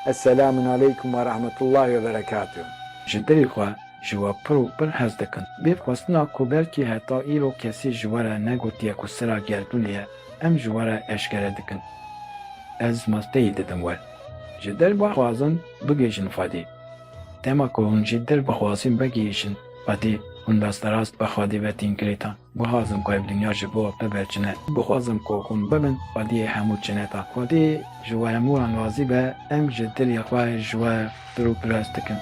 Esselamun aleyküm ve rahmetullahi ve berekatuhu. Ji derê xwe ji we pir û pir hez dikin. Bê xwestina ku belkî heta îro kesî ji we re negotiye ku sira gerdûnê ye, em ji we re eşkere dikin. Ez masteyî didim we. Ji derve xwazin bigêjin Xwedê. Dema ku hûn jî derbixwazin vegihîşin Xwedê, hûn desterast bi Xwedê ve tînkirêtan. Bixwazim ku ev dinya ji bo we biberçine. Bixwazim ku hûn bibin Xwediyê hemû çineta. Xwedê ji we hemûyan razî be, em ji dilê xwe ji we pir û pir hez dikin.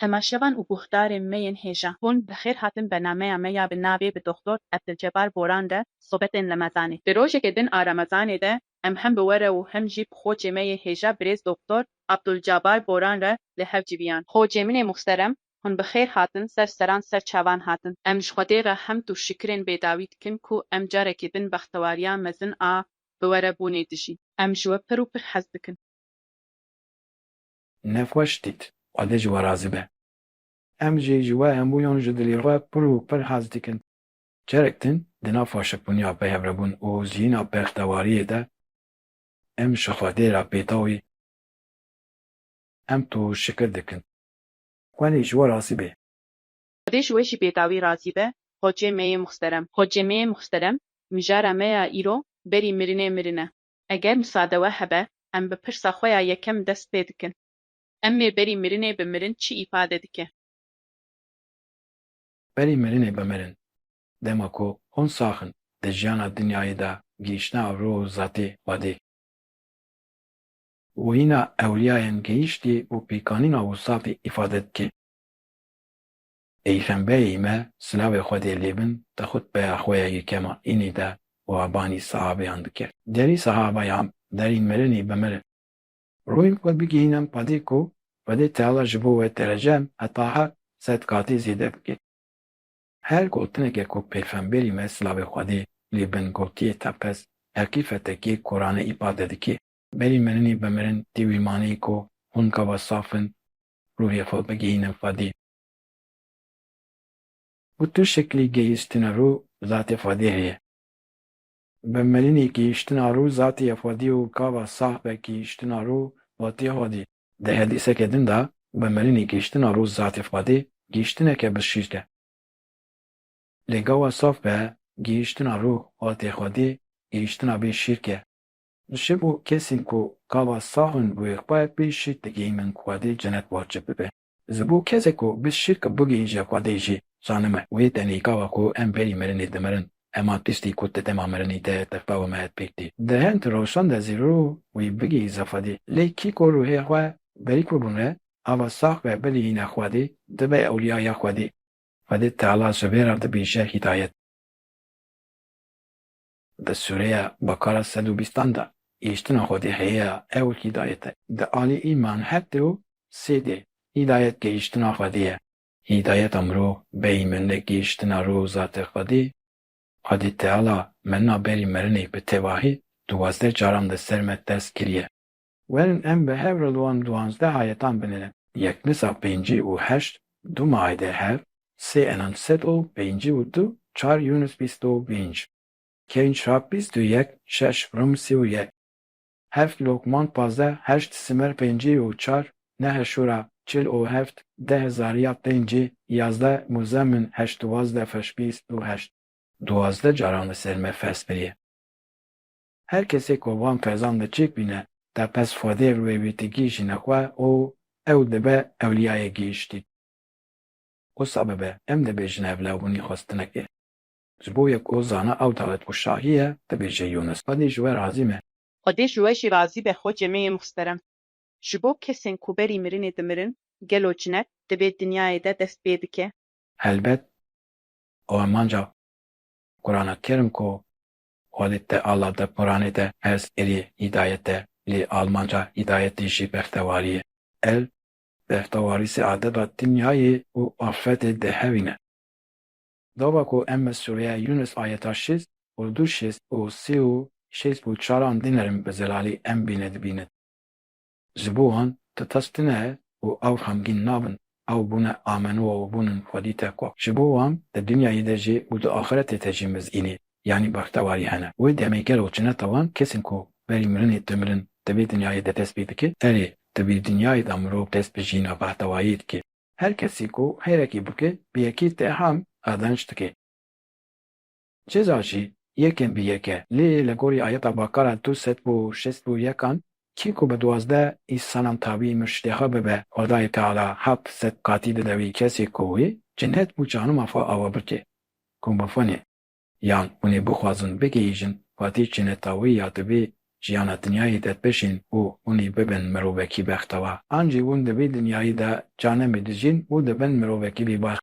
Temaşevan û guhdarên me yên hêja, hûn bi xêr hatin bernameya me ya bi navê bi Dr. Ebdilcebar Boran de sobetên Lemezanê. Di rojekê din a Remezanê de em hem bi we re û hem jî bi xocê me yê hêja birêz Dr. Abdulcabar Boran re li hev civiyan. Xocê min ê muxterem, hûn bi xêr hatin, ser seran ser çavan hatin. Em ji Xwedê re hemd û şikrên bêdawî dikin ku em carekê din bextewariya mezin a bi we re bûnê dijî. Em ji we pir û pir hez dikin. Nexweş dît, Xwedê ji we razî be. Em jî ji we hemûyan ji dilê xwe pir û pir hez dikin. Cerek din di nav faşebûniya peyevrebûn û jîna bextewariyê de em ji Xwedê re pêdawî em tu şikir dikin. Xwedê ji we razî be. Xwedê ji we jî bêdawî razî be, xocê me yê muxterem. Xocê me yê muxterem, mijara me ya îro berî mirinê mirin e. Eger misadewe hebe, em bi pirsa xwe ya yekem dest pê dikin. Em ê berî mirinê bi mirin çi îfade dike? Berî mirinê bi mirin. Dema ku hûn saxin di jiyana dinyayê de gihîştina ro û zatê Xwedê. Wîna ewliyayên gihîştî û pêkanîna wisatê îfade dike. Peyxemberê me silavê Xwedê lêbin di xutbeya xwe ya yekema înê de wabanî sahabeyan dike. Derî sahabeyan derî mirinê bi mirin. Royên xwe bigihînin pedê ku Xwedê Teala ji bo we derece heta her sed qatî zêde bike. Her gotineke ku Peyxemberî me silavê Xwedê lêbin gotiye tepez herkîfetekê Kur'anê îfade dike. Berî mirinê bi mirin tê wî maneyê ku hûn gava safin ruhê xwe bigihînin Xwedê. Bu tu şeklî gihîştina rû zatê Xwedê heye. Bi mirinê gihîştina rû zatê Xwedê û gava saf ve gihîştina rû zatê Xwedê. Di hedîsekê din de bi mirinê gihîştina rû zatê Xwedê gihîştineke bişîrk e. Lê gava saf ve gihîştina rû zatê Xwedê gihîştina bê şîrk e. Ji bo kesên ku gava safin wê xwe bê şîrk digihînin Xwedê cennet wacib bibe. Ji bo kesê ku bi şîrk bigihîje Xwedê jî zanime wê tenê gava ku em berî mirinê dimirin ema tîstî ku di dema mirinê de tefa we me het pêk dî. Di hin rewşan de zîrû wî bigihîze Xwedê. Lê kî ku ruhê xwe berîk bibûne ava sax ve bilîhîne Xwedê dibe ewliyaya Xwedê. Xwedê Teala ji vê re dibêje hîdayet. Di Sûreya Bekara 120 de gihîştina Xwedê heye ew hîdayet e. Di alî îman heft û sê de hîdayet gihîştina Xwedê ye. Hîdayeta mirov bêyîminlik gihîştina rû zatê Xwedê. Xwedê Teala mena berî mirinê bi tevahî duwazdeh caran di ser me dest kiriye. Werin em bi hev re wan duwazdeh ayetan binêrin. Yek nisa pêncî û heşt, du Maîde hev, sê Enan sed û pêncî û du, çar Yunus bîst û pênc. Kevin Şap bîst û yek, şeş Rum sê û yek. Heft Lokman pazdeh, heşt Simer pêncî û çar, neh Şura çil û heft, deh Zariyat pêncî, yazdeh Muzemin heşt duwazdeh feş bîst û heşt. Duwazdeh caran li ser me fes biriye. Her kesê ku van fezan diçêk bîne, tepez Xwedê wê wî digihîşîne xwe û ew dibe ewliyayê gihîştî. Wisa bibe em dibêjin evlewbûnî xwestinekê. Ji bo yek û zana ew dawet û şahî ye, dibêje Yunus. Xwedê ji we razî me. Xwedê ji we jî razî be xocê me yê muxterem. Ji bo kesên ku berî mirinê dimirin, gelo cinet di vê dinyayê de dest pê dike? Helbet armanca Kur'an-ı Kerim ku Xwedê Teala di Kur'anê de ez êrî hîdayet e, lê almanca hîdayetê jî bextewarî ye. El bextewarî seadeta dinyayê û afetê dihevîne. Dava ku em bi Sûreya Yunus ayeta şêst û du şêst û sê û şêst û çaran dinêrin bi zelalî em bîne dibînin. Ji bo wan ti testine û ew xemgîn nabin, ew bûne amenû û bûnin Xwedî te xwe. Ji bo wan di dinyayê de jî û di axîretê de jî mezînê yani baktewari hene. Wê demê gelo çine tawan kesên ku berî mirinê dimirin divê dinyayê de dest pê dike, erê divê dinyayê de mirov dest bi jîna bahtewayî dike. Her kesî ku hêrekî bike, bi yekî teham adanç dike. Ceza jî yekên bi yeke. Lê li gorî ayeta Bakara 261 kî ku bi 12 însanan tavî miştêxa bibe Xwedayê Teala 700 qatî dide wî kesê ku wê cennet û canima xwe ava bike. Ku bifanê yan hûnê bixwazin bigihîjin fatî cenneta wê ya divê jiyana dinyayê de bişîn û hûnê bibin mirovekî bextewar. An jî hûn di vê dinyayê de canemê dijîn û dibin mirovekî bêbaş.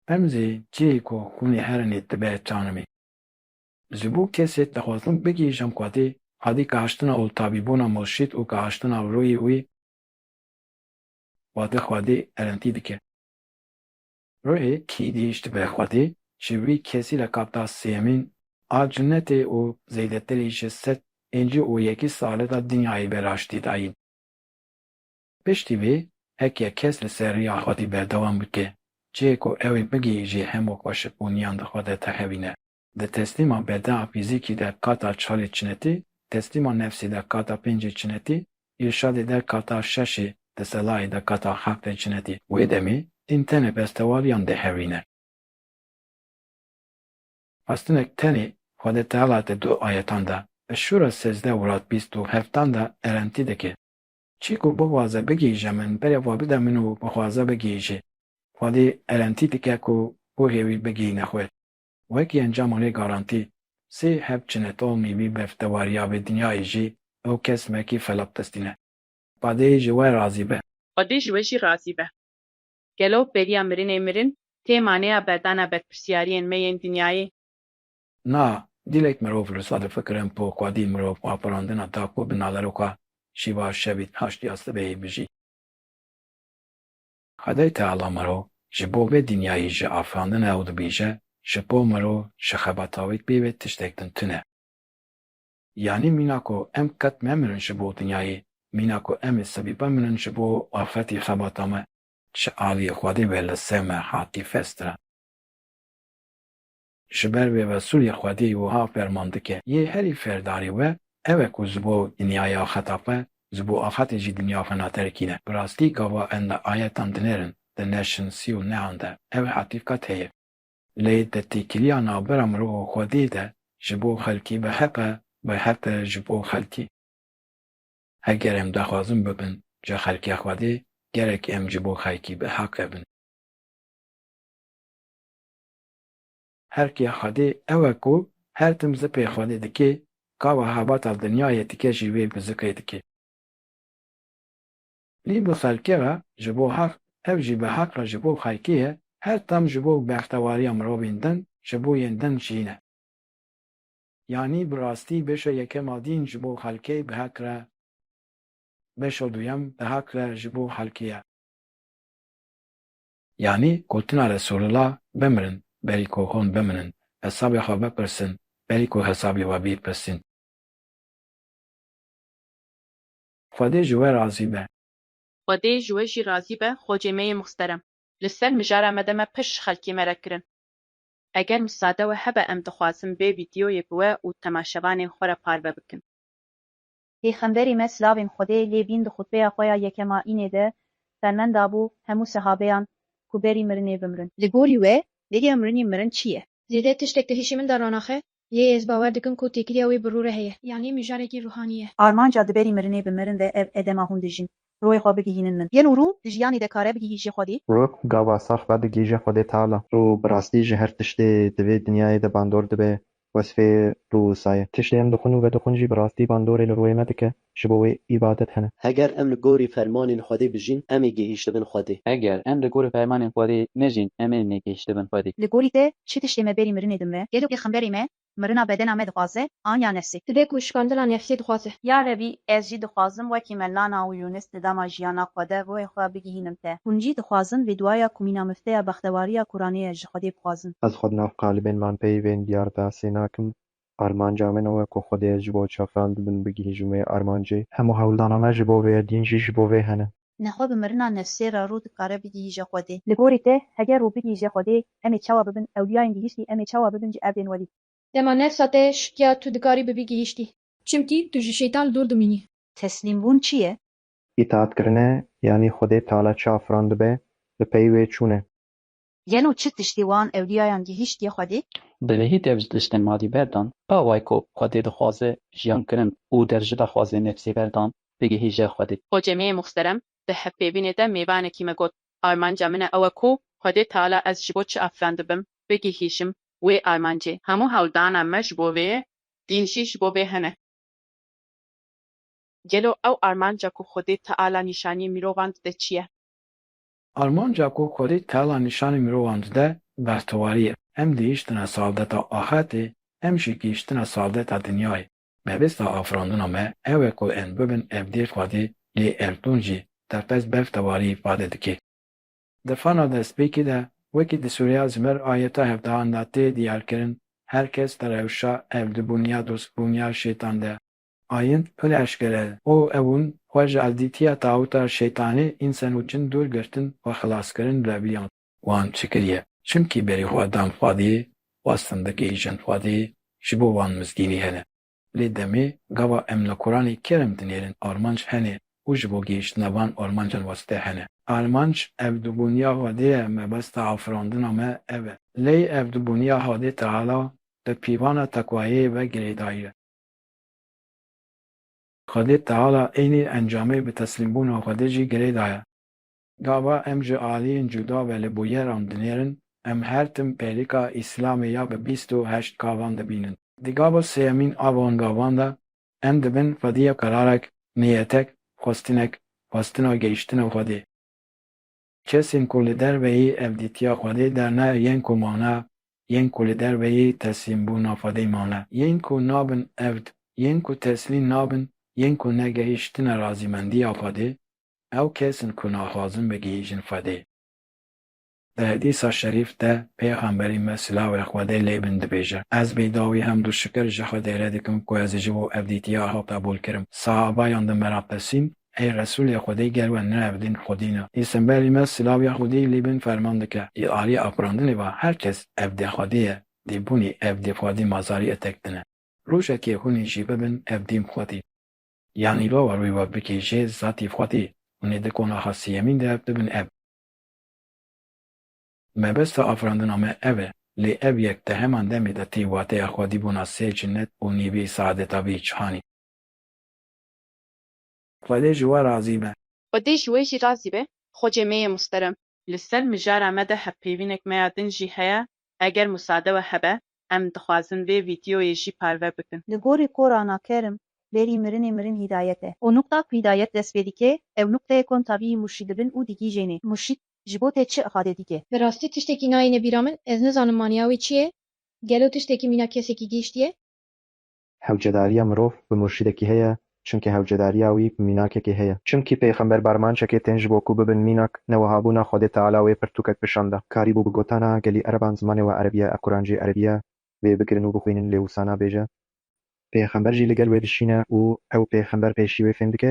Em zê cihê ku hûnê herenê dibe canimê. Ji bo kesê dixwazim bigihîjim Xwedê hadî gihiştina oltabîbûna murşîd û gihiştina rûyê wê wate Xwedê erentî dike. Rûyê kî dîş dibe Xwedê ji wî kesî li kapta sêyemîn a cennetê û zêdetirî ji sed êncî û yekî salê de dinyayê beraştî dayîn. Piştî vê heke kes li ser rêya Xwedê berdewam bike, cihê ku ew ê bigihîje hemû xweşikbûniyan di Xwedê tehewîne. Di teslîma bedena fîzîkî de kata çalê çinetî, teslîma nefsî de kata pêncê çinetî, îrşadê de kata şeşê, di selayê de kata heftê çinetî. Wê demê din tenê bestewariyan dihewîne. Astinek tenê Xwedê Teala di du ayetan de bi şûra 13 û 27 de erentî dike. Çî ku bixwaze bigihîje min berê xwe bide min û bixwaze bigihîje. Xwedê erentî dike ku gohê wî bigihîne xwe. Wekî encama lê garantî, sê hev çinetolmî vî beftewariya vê dinyayê jî ew kes mekî felapdestîne. Xwedê ji we razî be. Xwedê ji we jî razî be. Gelo bêriya mirinê mirin tê maneya berdana berpirsiyariyên me yên dinyayê. Na, dilek mirov li sad fikirin po Xwedî mirov aparandina da ku bi naleroka şîva şevî haştiya sibehê bijî. Xwedê Teala mirov ji bo vê dinyayê ji afirandina ew dibêje, ji bo mirov ji xebatawî pê vê tiştek din tune. Yani mîna ku em qet memirin ji bo dinyayê, mîna ku em ê sebîba mirin ji bo afetê xebata me, ji aliyê Xwedê ve li ser me hatî festire. Ji ber vê Resulê Xwedê wiha ferman dike, yê herî ferdarî we ew e ku ji bo dinyaya axeta xwe, ji bo axetê jî dinya xwe naterekîne. Bi rastî gava em li ayetan dinêrin, di neşin sî û nehan de ew hatîqet heye. Lê di têkiliya navbera mirov û Xwedê de ji bo xelkî bi heqe ji bo xelkî. Heger em daxwazin bibin ji xelkê Xwedê, gerek em ji bo xelkî bi heqe bin. Herkê Xwedê ew e ku her tim zipê Xwedê dike, gava hebata dinyayê dike jî wê bi zikê dike. Lê bi xelkê re ji bo heq, ew jî bi heq re ji bo xelkê ye, her tim ji bo bextewariya mirovên din, ji bo yên din jîne. Yani bi rastî beşa yekema dîn ji bo xelkê bi heq re, beşa duyem bi heq re ji bo xelkê ye. Yani gotina Resulullah bimirin berî ku hûn biminin, hesabê xwe bipirsin berî ku hesabê we bîpirsin. Xwedê ji we razî be. Xwedê ji we jî razî be xocê me yê muxterem. Li ser mijara me de me pir ji xelkê me re kirin. Eger misade we hebe em dixwazin vê vîdyoyê bi we û temaşevanên xwe re parve bikin. Pêxemberê me silavên Xwedê lê bîn di xutbeya xwe ya yekemînê de fermenda bû hemû sehabeyan ku berî mirinê bimirin. Li gorî we bêriya mirinê mirin çi ye? Zêde tiştek dihişimin daranaxe, yê ez bawer dikim ku têkiliya wê bi rû re heye. Yani mijarekî ruhanî ye. Armanca di berî mirinê bimirin ve ev edema hûn dijîn. Royê xwe bigihînin min. Yên û rû di jiyanê de kare bigihîje Xwedê? Rû gava sar xwe digihîje Xwedê Teala. Rû bi rastî ji her tiştê di vê dinyayê de bandor dibe wesfê rû wisa ye. Tiştê em dixwin û vedixwin jî bi rastî bandorê li rûyê me dike, ji bo wê îbadet hene. Heger em li gorî fermanên Xwedê bijîn, em ê gihîştibin Xwedê. Eger em li gorî fermanên Xwedê nejîn, em ê negihîştibin Xwedê. Li gorî te çi tiştê me berî mirinê din ve? Gelo pêxemberê me mirina bedena me dixwaze an ya nefsê? Divê ku şikandila nefsê dixwaze. Ya Rebî ez jî dixwazim wekî me Lana û Yûnûs di dema jiyana xwe de wê xwe bigihînim te. Hûn jî dixwazin vê duaya ku mîna mifteya bextewariya Kur'anê ye ji Xwedê bixwazin. Ez xwe di nav qalibên man peyvên diyar basê nakim. Armanca min ew e ku Xwedê ji bo çavan dibin bigihîjin wê armancê. Hemû hewldana me ji bo vê dîn jî ji bo vê hene. Nexwe bi mirina nefsê re rû dikare bigihîje Xwedê. Li gorî te heger rû bigihîje Xwedê em ê çawa bibin ewliyayên gihîştî em ê çawa bibin ji erdên welî. Dema ne sate şikya tu dikarî bibî gihîştî. Çimkî tu ji şeytan dûr dimînî. Teslim bûn çi ye? İtaatkirinê yanî Xwedê Teala çi afirand dibe, bi pey wê çûne. Yeno çi tiştî wan ewliyayan gihîştiye Xwedê? Dilehî dev ji tiştên madî berdan, ba way ku Xwedê dixwaze jiyankirin û derji da xwazê nefsê berdan, bigihîje Xwedê. Xocemê muxterem di hevpêvînê de mêvanekî me got. Armanca min e ew e ku Xwedê Teala ez ji bo çi afran dibim bigihîşim wê armancê. Hemû hewldana me ji bo wê dîn jî ji bo wê hene. Gelo ew armanca ku Xwedê Teala nîşanî mirovan dide çi ye? Armanca ku Xwedê Teala nîşanî mirovan dide bertewarî ye. Em gihîştina saldeta axetê, em jî gihîştina saldeta dinyayê. Mebista afirandina me ew e ku em bibin evdê Xwedê lê erdûn jî terpez bertewarî îfade dike. Di fana destpêkê de wekî di Sûreya Zmer ayeta hevdehan de tê diyarkirin her kes di rewşa evdibûniya dostbûniya şeytan de ayın pil eşkere û ewûn xwe ji ezdîtiya tawûta şeytanê însan û cin dûr girtin û xelaskirin reviyan wan çi kiriye. Çimkî berî xwe dan Xwedê wastin digihîjin Xwedê ji bo wan mizgînî hene. Lê demê gava em li Qur'anê kerem dinêrin armanc hene û ji bo gihîştina van armancan weste hene. Armanc evdibûniya Xwedê ye mebesta afirandina me ev e. Lê evdibûniya Xwedê Teala di pîvana teqwayê ve girêdayî ye. Xwedê Teala ênî encamê bi teslîmbûna Xwedê jî girêda ye. Gava em ji aliyên cuda ve li bûyeran dinêrin, em her tim pêrika Îslamê ya bi bîst û heşt gavan dibînin. Di gava sêyemîn avan gavan de em dibin fediya kararek, niyetek, xwestina gehîştina Xwedê. Kesên ku li derveyî evdîtiya Xwedê derne yên ku mane, yên ku li derveyî teslîmbûna Xwedê mane, yên ku nabin evd, yên ku teslîm nabin, yên ku negehîştina razîmendiya Xwedê, ew kesin ku naxwazin bigihîjin Xwedê. Di hedîsa şerîf de Pêxemberî me silavê Xwedê lê bin dibêje. Ez bêdawî hemd û şikir ji Xwedê re dikim ku ez ji bo evdîtiya xwe qebûl kirim. Sahabayan di me re pesîn, ey Resûlê Xwedê gel we neevdîn Xwedîne. Pêsemberî me silaviya Xwedê lê bin ferman dike. Aliyê aprandinê ve her kes evdê Xwedê ye, dêbûnî evdê Xwedî mazarî etek dine. Rojekê hûnê jî bibin evdîn Xwedî. Yan îlova wê we bikêje zatî Xwedê, hûnê di kona sêyemîn de ev dibin ev. Mebesta afirandina me ev e, lê ev yek di heman demê de tê wateya xwedîbûna sê cinnet û nîvê saadeta vê cihanî. Xwedê ji we razî be. Xwedê ji wê jî razî be. Xocemê muxterem li ser mijara me de hevpêvînek me ya din jî heye, eger musade we hebe, em dixwazin vê vîdeoyê jî parve bikin. Li gorî Qur'ana kerim berî mirinê mirin hîdayet e. O nokta ku hîdayet dest pê dike, ew noktayê kon tavî murşîd dibin û digîjêne. Murşîd ji bo te çi ifade dike? Bi rastî tiştekî nayêne bîra min, ez nizanim maniya wê çi ye? Gelo tiştekî mîna kesekî gihîştiye? Hewcedariya mirov bi murşîdekî heye, çimkî hewcedariya wî bi mînakekê heye. Çimkî Pêxember barmançekê tên ji bo ku bibin mînak, newihabûna Xwedê Teala wê pirtûkek bişanda. Karî bû bi gotana gelî ereban zimanê we Erebî ye, Quran jî Erebî ye, wê bigirin û bixwînin lê wisa nabêje. Pêxember jî li gel wê dişîne û ew Pêxember pêşî wê fêm dike,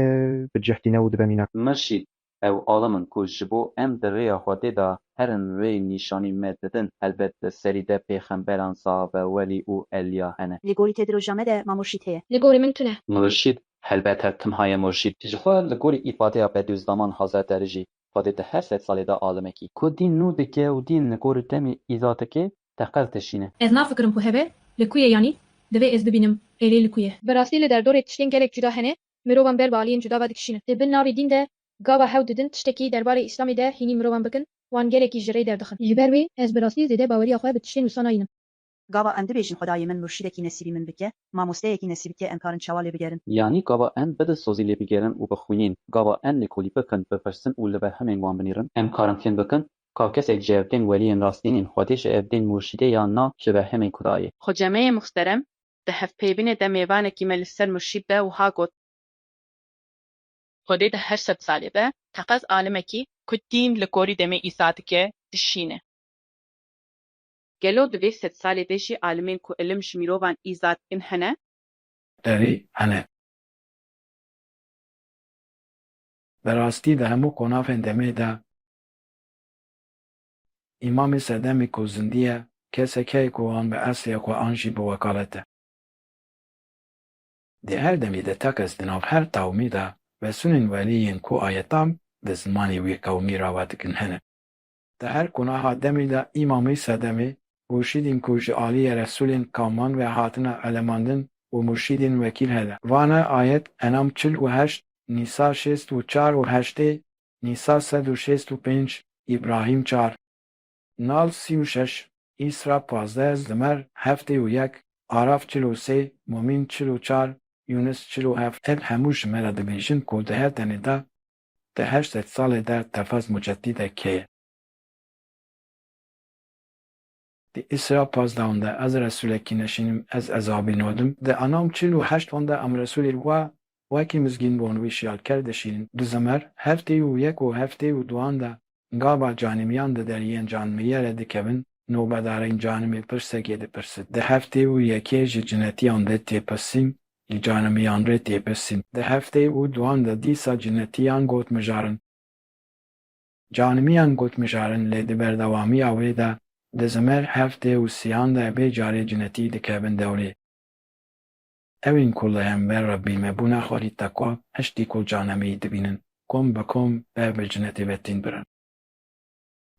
bi cihîne û dibe mînak. Mirşîd, ew alimin ku ji bo em di rêya Xwedê de herin wê nîşanî me didin, helbet li serî de pêxemberan sahabe welî û eliya hene. Li gorî te diroja me de ma murşîd heye. Li gorî min tune. Mirşîd helbet tim haye murşîd. Ji xwe li gorî îfadeya Bediüzzaman Hazretleri jî Xwedê di her sed salê de alimekî. Ku dîn nû dike û dîn li gorî demê îza dike, teqez dişîne. Ez nafikirim ku hebe, li ku ye yanî, divê ez bibînim, êlê li ku ye. Bi rastî li derdorê tiştên gelek cuda hene, mirovan ber bi aliyên cuda ve dikişînin. Di bin navê dîn de gava hew didin tiştekî derbarê Îslamê de hînî mirovan bikin, wan gelekî ji rê derdixin. Ji ber wê ez bi rastî zêde baweriya xwe bi tiştên wisa nayînim. Gava em dibêjin Xwedayê min murşîdekî nesîbî min bike, mamosteyekî nesî bike em karin çawa lê bigerin. Yanî gava em bidisozî lê bigerin û bixwînin, gava em lêkolî bikin, bipirsin û li ber hemên wan binêrin, em karin fêm bikin, ka kesek ji evdên weliyên rastînên Xwedê ji evdên murşîdê yan na ji ber hemên Xwedayê. Xocemê muxterem di hevpêvînê de mêvanekî me li ser murşîd be wiha got. Xwedê di her sed salê de teqez alimekî ku dîn li gorî demê îsa dike dişîne. Gelo di vê sed salê de jî alimên ku ilim ji mirovan îza dikin hene? Derî hene. Bi rastî di hemû konafên demê de, îmamê sedemê ku zindî ye, keseke ku an be asliye ku an jî bi wekalete. Di her demî de tekez di nav her tawmî de vesunên weliyên ku ayetan di zimanê wê qewmî rawa dikin hene. Di her kunaha demî de îmamê sedemê murşidên ku ji aliyê Resulên qewman ve hatine elemandin û murşidên wekîl hene. Vane ayet Enam 48, Nîsa 64 û 8, Nîsa 165, İbrahim 4, Nal 36, İsra 15, Zmer 71, Araf 43, Mumin 44, Yunus 47. Ev hemû ji me re dibêjin ku di her tenê de di 800 salê de tefez muceddîdek heye. Di İsra 15 de ez Resulekî neşînim ez ezabî nodim. Di Anam 48 de em Resulê wa wekî mizgîn bon wî şiyalker dişînin. Di Zemer heftê û yek û heftê û duan de gava canimiyan di deriyên canimiyê re dikevin, nûbedarên canimê pirsekê dipirsin. Di heftê û yekê ji cinetiyan de têpirsîn, ji canimiyan re têpirsîn. Di heftê û duan de dîsa cinetiyan got mijarin. Canimiyan got mijarin lê di berdewamiya wê de di Zemer heftê û sîyan de bê carê cinetî dikevin dewrê. Evên ku li hember Rebbî me bûna xwarî tekwa heştî ku canemî dibînin, kom bi kom bev bi cinetê ve tîn birin.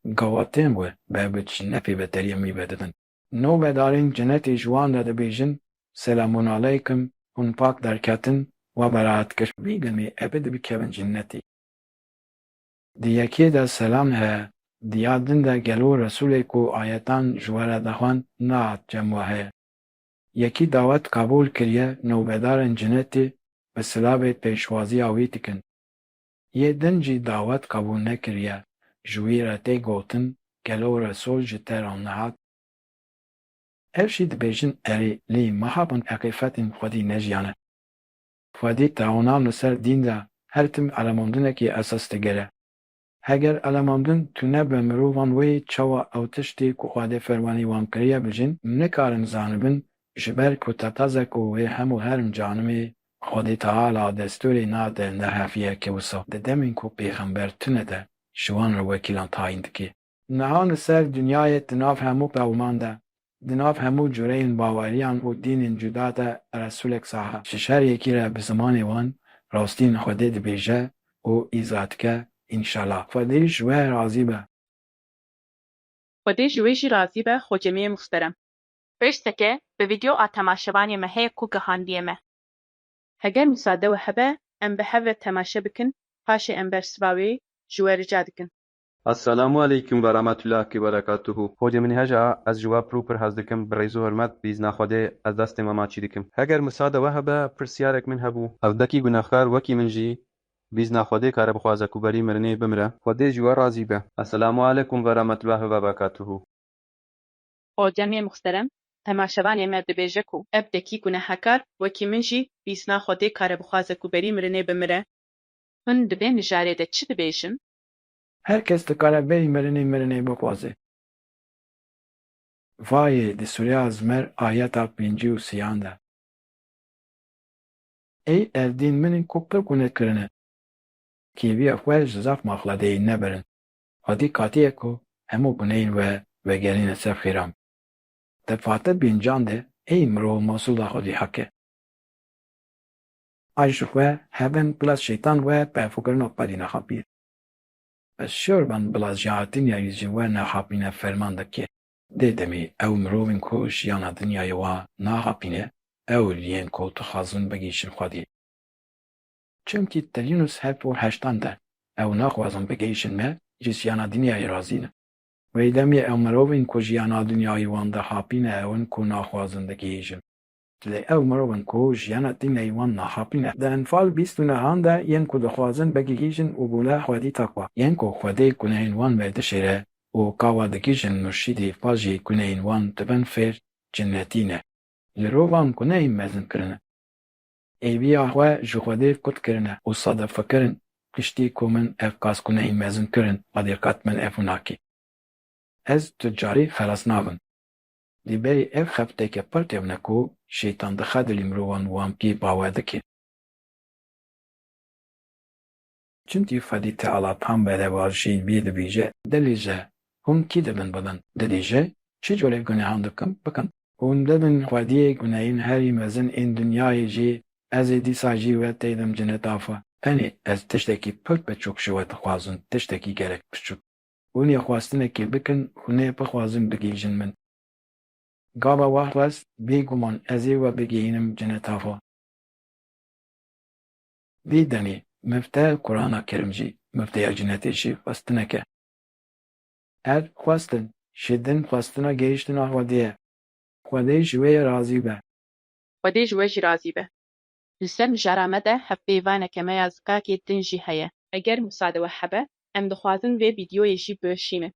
Gawatên we bev bi cinetê ve deriyê mî vedidin. Nûbedarên cinetê ji wan re dibêjin, Selamun aleykum, hûn pak derketin we beraetkir. Vî demê ev dibikevin cinetê. Di yekê de selam heye, di ya din de gelo Resulê ku ayetan ji we re dixwan nehat cem we heye. Yekî dawet qebûl kiriye nûbedarên cinetê bi silavê pêşwaziya wî dikin. Yê din jî dawet qebûl nekiriye, ji wî re tê gotin gelo Resul ji te re nehat. Ev jî dibêjin erê lê meha bin eqîfetên Xwedî nejiyane. Xwedî taûnan li ser dîn de her tim elemandinekî esas digere. Heger elemandin tune bi mirovan wê çawa ew tiştê ku Xwedê fermanî wan kiriye bijin, nikarin zanibin ji ber ku tetezek û wê hemû herin canimê Xwedê Teala destûrê nade nehefiyeke wisa. Di demên ku pêxember tune de ji wan re wekîlan tayîn dike. Niha li ser dinyayê di nav hemû qewman de, di nav hemû cureyên baweriyan û dînên cuda de Resulek saha. Ji şer yekî re bi zimanê wan rastîn Xwedê dibêje û îza dike înşallah. Xwedê ji we razî be. Xwedê ji wê jî razî be xwecemiyê muhterem. Pêşteke bi vîdeo a temaşevanê me heye ku gihandiye me. Heger müsaade we hebe em bi hev ve temaşe bikin paşê em bersiva wê ji we rica dikin. Assalamu aleykum ve rahmetullahi ve berekatuhu. Hoca min heja ez ji we proper hez dikim bi rêz û hurmet bîzna Xwedê ez destê me maçî dikim. Heger misade we hebe pirsyarek min hebû. Ev dekî gunehkar wekî min jî bîzna Xwedê kare bixwaze ku berî mirinê bimire. Xwedê ji we razî be. Assalamu aleykum ve rahmetullahi ve berekatuhu. Xwecemiyê muhterem, temaşevanê me dibêje ku ev dekî gunehekar wekî min jî bîsna Xwedê kare bixwaze ku berî mirinê bimire. Hûn di vê mijarê de çi dibêjin? Herkes dikare berî mirinê bixwaze. Vayê di Sûreya Zmer ayeta 5 û 3 de. Ey erdîn min ku pir gune kirine. Kêviya xwe ji zefma Xwedê nebirin. Xwedî qetiye ku hemû guneyên we vegerîne ser xêran. Di Fatih pêncan de ey mirov masûla Xwedî heke. Ay ji xwe hebin bila şeytan we perfukirina Xwedî nexapîr. Ez şêr ben bila jihatîniyayê ji we nexapîne ferman dike. Dê demê ew mirovên ku jiyana dinyayê wa naxapîne, ew yên ku dixwazin bigîşin Xwedê. Çimkî Telînus 7 de ew naxwazin bigîşin me ji jiyana dinyayê razî ne. Wê demê ew mirovên ku jiyana dinyayê wan dixapîne ewin ku naxwazin digihêjin. Lê ew mirovên ku jiyana dinyayê wan naxapîne. Di Enfal 29 de yên ku dixwazin bigihîjin û bûle Xwedî takwa. Yên ku Xwedê gunehên wan ve dişêre û kawa digihîjin murşîdê fal jî gunehên wan dibin fêr cinnetî ne. Li rovan gunehên mezin kirine. Êviya xwe ji Xwedê kut kirine û sade fikirin piştî ku min ev qas gunehên mezin kirin adê qet min ev nakê. Ez tu carî xelas nabim. Li berî ev xefteke pir tevne ku şeytan dixe dilê mirovan wan pî bawer dike. Çimkî Xwedî Teala tam bedewajî bê dibêje, dilê je hûn kî dibin bidan? Didêje چی جوری گناهان دکم بکن اون دبن خودی گناهین هری مزن این دنیای جی از دیسا جی و تیدم جنت آفا انی از تشتکی پک بچوک شوت خوازن تشتکی گرک بچوک اونی خواستنه که بکن خونه بخوازن بگیجن من گابا وحرس بیگمان ازی و بگینم جنت آفا دیدنی مفتاح قرآن کریم جی مفتاح جنتی شی خواستنه که خواستن شدن خواستنه گیشتن آخوادیه خودی جوی راضی به خودی جوی راضی به لسر مجرمه ده هفته وانه که ما از قاکی دنجی هیا اگر مساعده و حبه ام دخوازن وی ویدیوی جی بشینه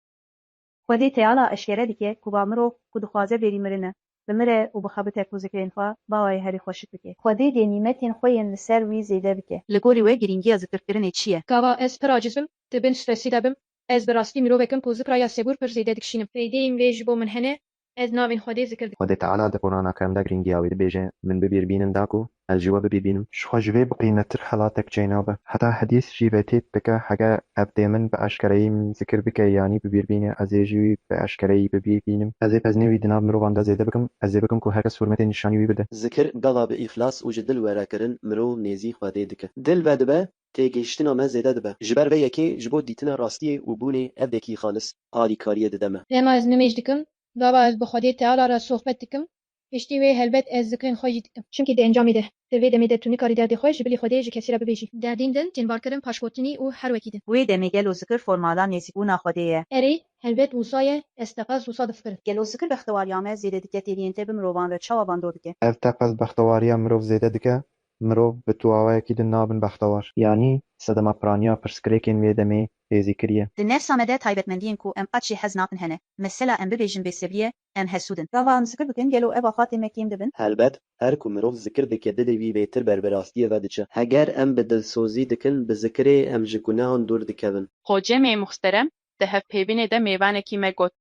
خودی تیالا اشکره دیگه کو با مرو کو دخوازه بری مرنه بمره و بخابته کو ذکرین خوا باوی هری خوشت بکه خودی دی نیمتین خوین لسر وی زیده بکه لگوری و گرینگی از ذکر کرنه چیه گاوا از پر عاجزم دبن استرسی دبم از براستی مرو بکن پوز پرایا سبور پر زیده دکشینم فیده این ویج بو من هنه از ناوین خودی ذکر خودی تعالی ده قرآن کریم ده گرینگی آوی ده بیجه من ببیر بینن داکو از جوا ببیر بینم شخوا جوی بقینتر حالاتک جینابه حتی حدیث جیبتیت بکه حقا ابده من به اشکرهیم ذکر بکه یعنی ببیر بینه از جوی به اشکرهی ببیر بینم از پزنی وی دناب مرو بانده زیده بکم از بکم که هرکس حرمت نشانی وی بده ذکر گلا به اخلاص و جدل ورا کرن مرو نزی خواده دکه دل و دبه تێگەیشتنا me zêde dibe ji ber vê yekê ji bo dîtina rastiyê û bûnê ev dekî xalis alîkariyê dide me اما از نمیج دکم گاوا از بخودی تعالی را صحبت دکم پشتی وی هلبت از ذکرین خوی دکم چونکی ده انجام میده دوی دمیده تونی کاری درد خوی جبلی خودی ج کسی را ببیجی دردین دن جنبار کرن پاشپورتنی او هر وکی دن وی دمی گلو ذکر فرمالا نزیگونا خودیه اری هلبت وصای استقاز وصا دفکر گلو ذکر بختواریامه زیده دیگه تیرینته بمروان و چاوا باندور دیگه ev tepez bextewarîya mirov zêde dike mirov bi tuawayekî din nabin bextewar yanî sedema piraniya pirsgirêkên wê demê hêzî kiriye د نفس مده تایبەتمەندیên ku em قەتشی hez nakin hene mesela em bibêjin bêseviye em hesûdin gava em zikir bikin gelo ev axatê me kêm dibin helbet her ku mirov zikir dike dilê wî vêtir berberastiyê ve diçe heger em bi dilsozî dikin bi zikirê em ji gunehan dûr dikevin Hocamê muhterem di hevpêvînê de mêvanekî me got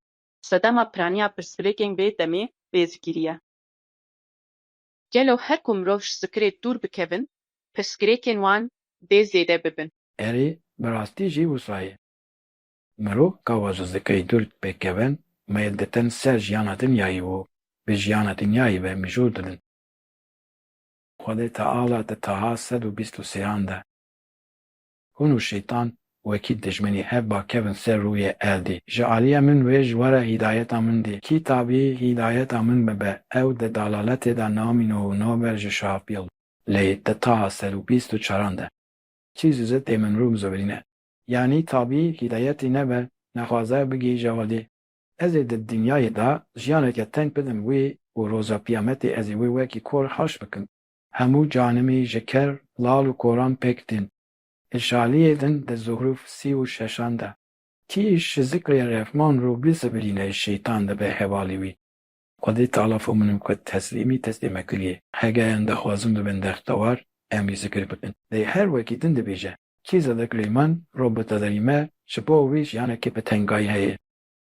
sedema piraniya pirsgirêkên vê demê bêzgiriye gelo her ku mirov ji zikirê dûr bikevin pirsgirêkên wan dê zêde bibin اری براستی جی وصایه مرو کاواز زکی درد بکوین میلدتن سر جیانا دنیایی و به جیانا دنیایی و مجور دلن خود تعالی ده تاها 123 ده هونو شیطان وکی دجمنی هب با کوین سر روی الدی جعالی من ویج وره هدایت من دی کتابی هدایت من ببه او ده دلالت ده نامینو نوبر جشافیل لی ده تاها 124 ده چیزی زد من رو مزورینه یعنی تابی هدایتی نبه نخوازه بگی جوادی از ده دنیای دا جیانه که تنگ بدم وی و روزا پیامتی از وی وکی کور حاش بکن همو جانمی جکر لال و قرآن پکتین اشالیه دن ده زهروف 36 ده تیش ذکر رحمان رو بیسبرینه شیطان ده به حوالی وی خودی تعالی فومنم که تسلیم کلیه هگه انده خوازم ده بندختوار امی ذکر بکن ده هر وکی دن ده بیجه چیز ذکر من رو بتدریمه شبو ویش یعنی که به تنگای هیه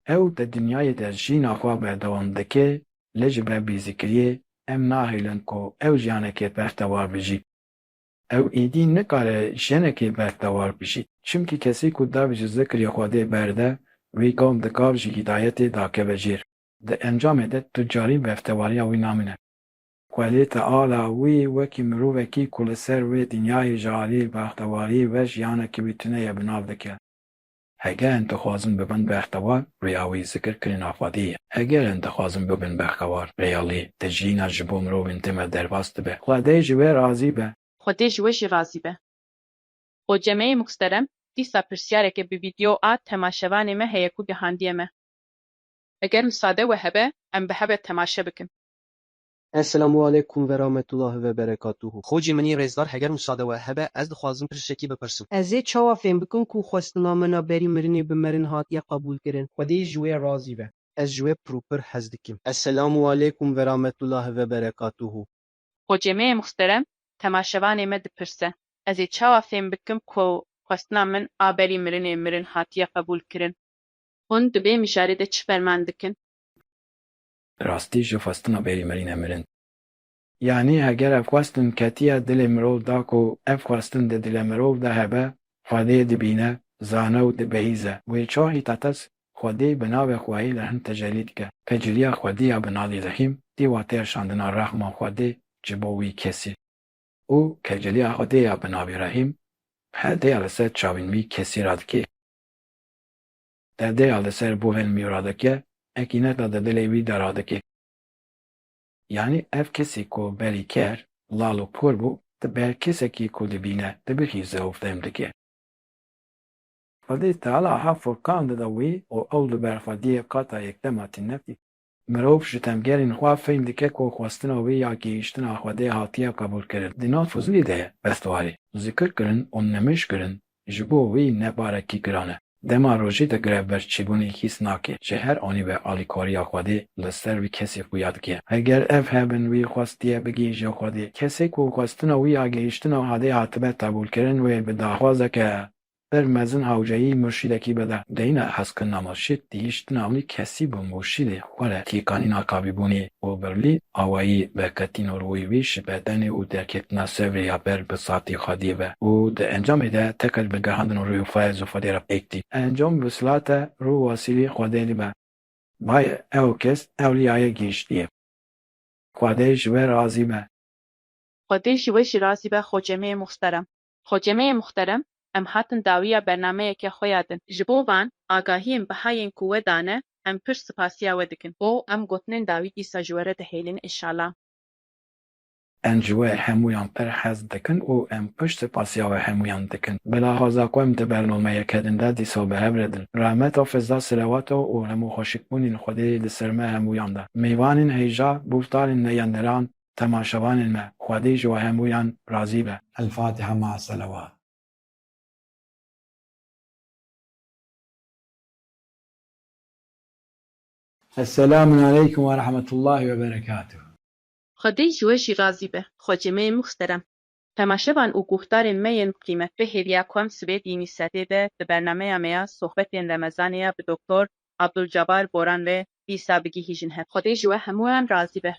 او ده دنیای ده جینا خواه بردوان دکه لجبه بی ذکریه ام ناهیلن که او جیانه که بختوار بجی او ایدی نکاره جنه که بختوار بجی چونکه کسی که دا بجی ذکر خواده برده وی قوم ده کار جی هدایت دا که بجیر ده انجام ده تجاری بختواری وی نامنه خواهی تعالی وی وکی مرو وکی کل سر وی دنیای جالی بختواری وش یعنی که بیتونه یا بناو دکه اگر انتخوازم ببن بختوار ریاوی ذکر کرن آفادیه اگر انتخوازم ببن بختوار ریالی تجینا جبو مرو انتمه درباست به خواهی جوه راضی به خودی جوه راضی به Hocamê muhterem dîsa pirsyareke bi vîdeo a temaşevanê me heye ku gihandiye me eger misade we hebe em bi hebe temaşe bikin Esselamu aleykum ve rahmetullahi ve berekatuhu. Xocî minî rêzdar heger müsaade we hebe ez dixwazim pirşekî bipirsim. Ez ê çawa fêm bikim ku xwestina me na berî mirinê bi merin hatiye qebûl kirin. Xwedê ji wê razî be. Ez ji wê propir hez dikim. Esselamu aleykum ve rahmetullahi ve berekatuhu. Hocamê muhterem temaşevanê me dipirse ez ê çawa fêm bikim ku xwestina min a berî mirinê mirin hatiye qebûl kirin hûn dibê mijarê de çi ferman dikin راستی جو فستنا بری مرین امرن یعنی اگر افخواستن کتیه دل مرو دا کو افخواستن دل مرو دا هبه خواده دبینه زانه و دبهیزه و چاهی تاتس خودی بناو خواهی لحن تجلیل که پجلیه خودی یا بنالی رحیم دیواتی شاندنا رحمان خودی جبوی کسی او کجلیه خودی یا بناوی رحیم هده علسه چاوینمی کسی رادکی ده علسه بوهن میرادکی اکینه دا دلیوی درادکی یعنی اف کسی کو بری کر لالو پر بو ده بر کسی کی کو دبینه ده بخیزه افتیم دکی خودی تعالی ها فرکان ده دوی او اول بر خودی قطع اکدماتی نفتی مروف شتمگرین خواه فیل دکه کو خواستنا وی یا گیشتنا خودی حاتیه قبول کرد دینات فضلی ده بستواری ذکر کرن اون نمش کرن جبو وی نبارکی کرانه دما روژی ده گره چیبونی کیس ناکه چه هر آنی به آلیکاری خودی لستر وی کسی خویاد که اگر اف هبن وی خواستیه بگیج خودی کسی کو خواستنا وی یا گیشتنا حاده حاتبه قبول کرن وی به داخوازه که بر مزن حوجهی مرشیدکی بده دینه حسکن نماشید دیشت ناولی کسی با مرشید خوره تیکانی ناکابی بونی و برلی آوایی به کتین روی ویش بدن او درکت نسوری یا بر بساطی خادی به او ده انجام ده تکل به گهاندن روی فایز و فادی را ایکتی انجام بسلات رو واسیلی خودی به بای او کس اولیای گیشتیه خواده جوه رازی به خودی جوه رازی به خوجمه محترم خوجمه محترم ام هاتن داویه برنامه که خویادن جبو وان آگاهیم بهاین کوه دانه ام پر سپاسیا ودکن او ام گوتنن داوی ایسا جوره دهیلین انشالله انجوه همویان پر حز دکن او ام پشت پاسیا و همویان دکن بلا هازا قوم ده برنامه کدنده دیسا به هبردن رحمت و فضا سلوات و همو خوشکبونین خودی لسرمه همویان ده میوانین هیجا بوفتارین نیندران تماشوانین ما خودی جو همویان رازی به الفاتحة مع الصلوات. السلام عليكم ورحمة الله وبركاته. خودی جوه رازی به خوجمه محترم تماشوان او گفتار مین قیمت به هدیه کوم سوی دینی سده ده برنامه امیا صحبت رمضانیا به دکتر عبدالجبار بوران و بیسا بگی هیجن هد خودی جوه همویان رازی به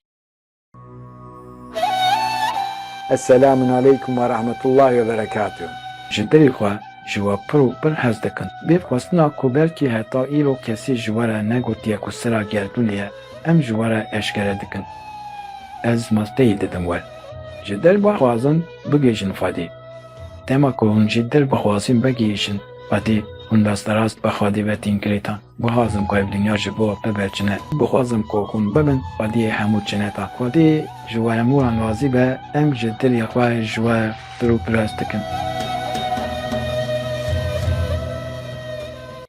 السلام عليكم ورحمة الله وبركاته. جدری خواه جوا پرو پر حز دکن بیف خواستنا کو بلکی حتا ایرو کسی جواره نگوتیه کو سرا گردونیه ام جواره اشکره دکن از مستهی ددم ور جدر بخوازن بگیشن فادی دما که هون جدر بخوازن بگیشن فادی هون دستراست بخوادی و تینکریتان بخوازم که دنیا جبو ببرچنه بخوازم که هون ببن فادی همو چنه تا فادی جواره موران وازی به ام جدر یخواه جواره درو پرست دکن